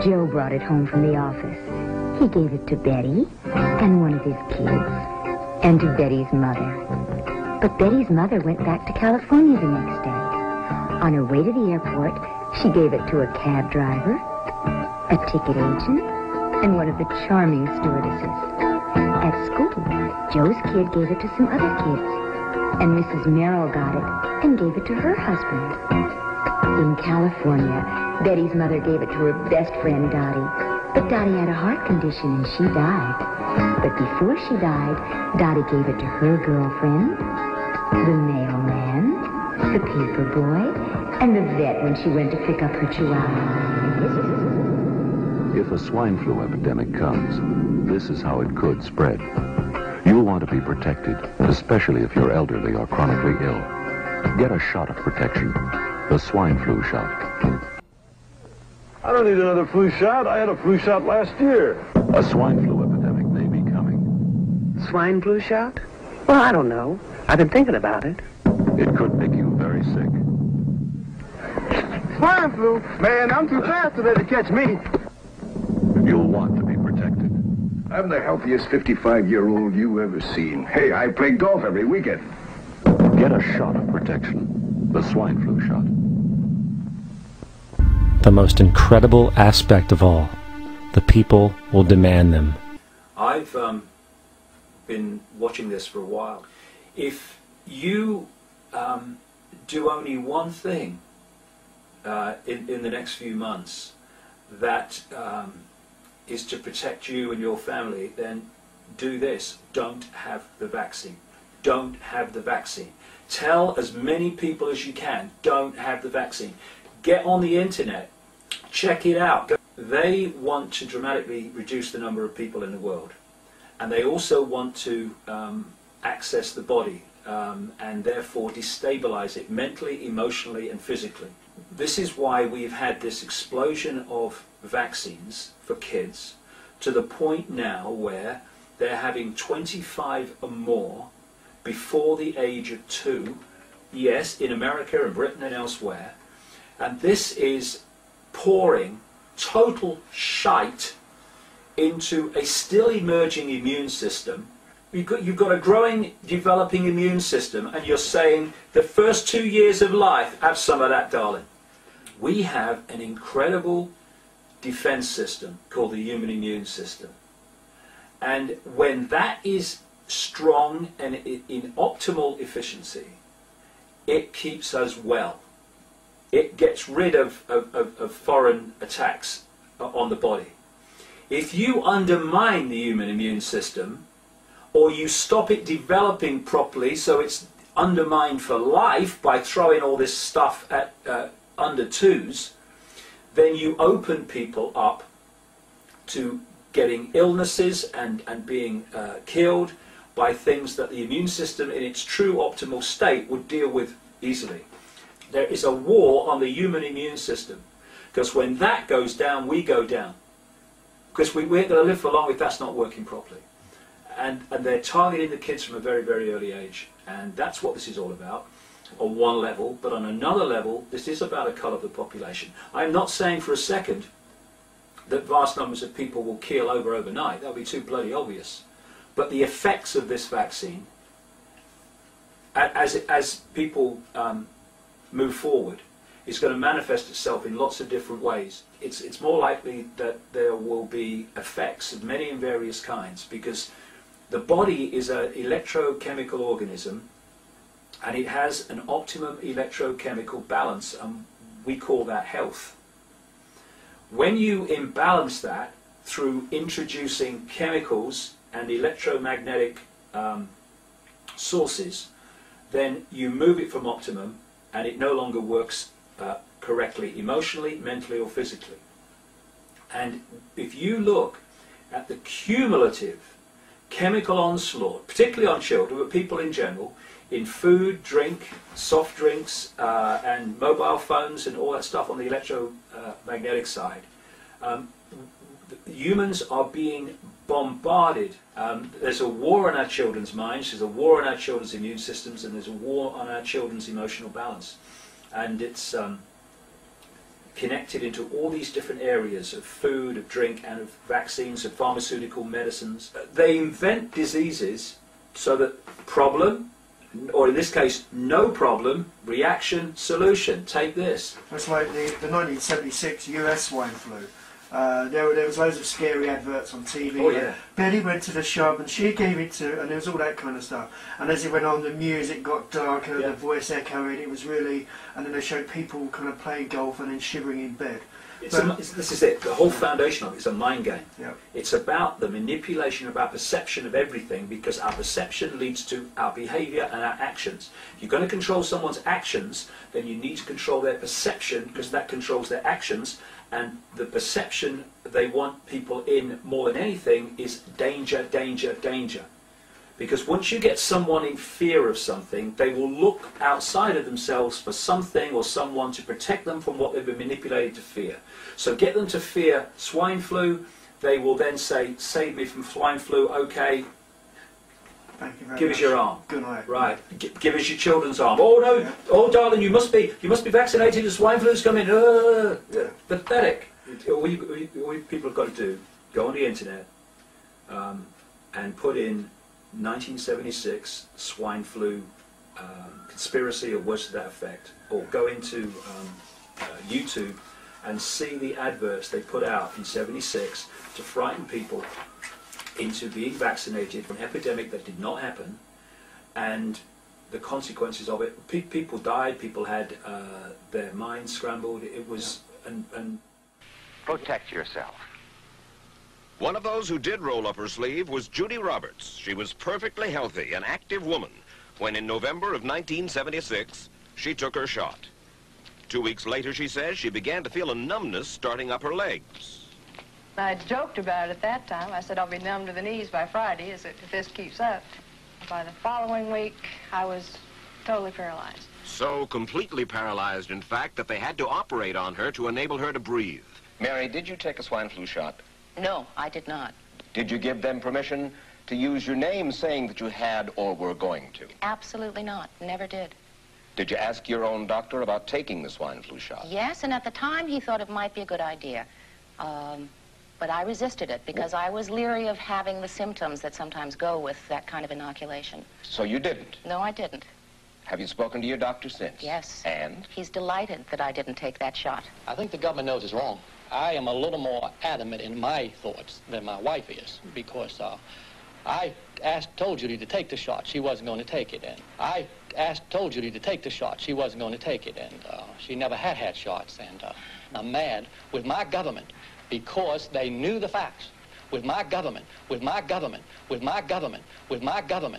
Joe brought it home from the office. He gave it to Betty and one of his kids, and to Betty's mother. But Betty's mother went back to California the next day. On her way to the airport, she gave it to a cab driver, a ticket agent, and one of the charming stewardesses. At school, Joe's kid gave it to some other kids, and Mrs. Merrill got it and gave it to her husband. In California, Betty's mother gave it to her best friend, Dottie. But Dottie had a heart condition and she died. But before she died, Dottie gave it to her girlfriend, the mailman, the paper boy, and the vet when she went to pick up her chihuahua. If a swine flu epidemic comes, this is how it could spread. You'll want to be protected, especially if you're elderly or chronically ill. Get a shot of protection, the swine flu shot. I don't need another flu shot. I had a flu shot last year. A swine flu epidemic may be coming. Swine flu shot? Well, I don't know. I've been thinking about it. It could make you very sick. Swine flu? Man, I'm too fast today to catch me. You'll want to be protected. I'm the healthiest 55-year-old you ever seen. Hey, I play golf every weekend. Get a shot of protection, the swine flu shot. The most incredible aspect of all, the people will demand them. I've been watching this for a while. If you do only one thing in the next few months that is to protect you and your family, then do this. Don't have the vaccine. Don't have the vaccine. Tell as many people as you can, don't have the vaccine. Get on the internet. Check it out. They want to dramatically reduce the number of people in the world, and they also want to access the body and therefore destabilize it mentally, emotionally and physically. This is why we've had this explosion of vaccines for kids to the point now where they're having 25 or more before the age of 2, yes, in America and Britain and elsewhere, and this is pouring total shite into a still emerging immune system. You've got a growing, developing immune system, and you're saying the first 2 years of life, have some of that, darling. We have an incredible defense system called the human immune system. And when that is strong and in optimal efficiency, it keeps us well. It gets rid of foreign attacks on the body. If you undermine the human immune system, or you stop it developing properly so it's undermined for life by throwing all this stuff at under 2s, then you open people up to getting illnesses and being killed by things that the immune system in its true optimal state would deal with easily. There is a war on the human immune system, because when that goes down, we go down. Because we're going to live for long if that's not working properly. And they're targeting the kids from a very, very early age. And that's what this is all about, on one level. But on another level, this is about a cull of the population. I'm not saying for a second that vast numbers of people will keel over overnight. That would be too bloody obvious. But the effects of this vaccine, as people move forward, is going to manifest itself in lots of different ways. It's more likely that there will be effects of many and various kinds, because the body is an electrochemical organism, and it has an optimum electrochemical balance, and we call that health. When you imbalance that through introducing chemicals and electromagnetic sources, then you move it from optimum and it no longer works correctly, emotionally, mentally or physically. And if you look at the cumulative chemical onslaught, particularly on children, but people in general, in food, drink, soft drinks, and mobile phones and all that stuff on the electromagnetic side, humans are being bombarded. There's a war on our children's minds, there's a war on our children's immune systems, and there's a war on our children's emotional balance. And it's connected into all these different areas of food, of drink, and of vaccines, of pharmaceutical medicines. They invent diseases so that problem, or in this case, no problem, reaction, solution. Take this. It's like the 1976 US swine flu. There was loads of scary adverts on TV. Oh, yeah. Betty went to the shop and she gave it to, and there was all that kind of stuff. And as it went on, the music got darker, Yeah. the voice echoed. It was really, and then they showed people kind of playing golf and then shivering in bed. This is it. The whole foundation of it is a mind game. Yeah. It's about the manipulation of our perception of everything, because our perception leads to our behaviour and our actions. If you're going to control someone's actions, then you need to control their perception, because that controls their actions. And the perception they want people in more than anything is danger, danger, danger. Because once you get someone in fear of something, they will look outside of themselves for something or someone to protect them from what they've been manipulated to fear. So get them to fear swine flu, they will then say, save me from swine flu, okay, Thank you very give much. us your arm. Good night. Right, give us your children's arm. Oh no, Yeah. oh darling, you must be vaccinated, the swine flu's coming. Yeah. Pathetic. All people have got to do, go on the internet and put in 1976 swine flu conspiracy or words to that effect, or go into YouTube and see the adverts they put out in '76 to frighten people into being vaccinated for an epidemic that did not happen, and the consequences of it. People died, people had their minds scrambled. It was, and Protect yourself. One of those who did roll up her sleeve was Judy Roberts. She was perfectly healthy, an active woman, when in November of 1976, she took her shot. 2 weeks later, she says, she began to feel a numbness starting up her legs. I joked about it at that time. I said I'll be numb to the knees by Friday if this keeps up. By the following week, I was totally paralyzed. So completely paralyzed, in fact, that they had to operate on her to enable her to breathe. Mary, did you take a swine flu shot? No, I did not. Did you give them permission to use your name saying that you had or were going to? Absolutely not. Never did. Did you ask your own doctor about taking the swine flu shot? Yes, and at the time he thought it might be a good idea. But I resisted it because I was leery of having the symptoms that sometimes go with that kind of inoculation. So you didn't? No, I didn't. Have you spoken to your doctor since? Yes. And? He's delighted that I didn't take that shot. I think the government knows it's wrong. I am a little more adamant in my thoughts than my wife is, because I told Judy to take the shot. She wasn't going to take it. And I told Judy to take the shot. She wasn't going to take it. And she never had shots. And I'm mad with my government because they knew the facts. With my government, with my government, with my government, with my government.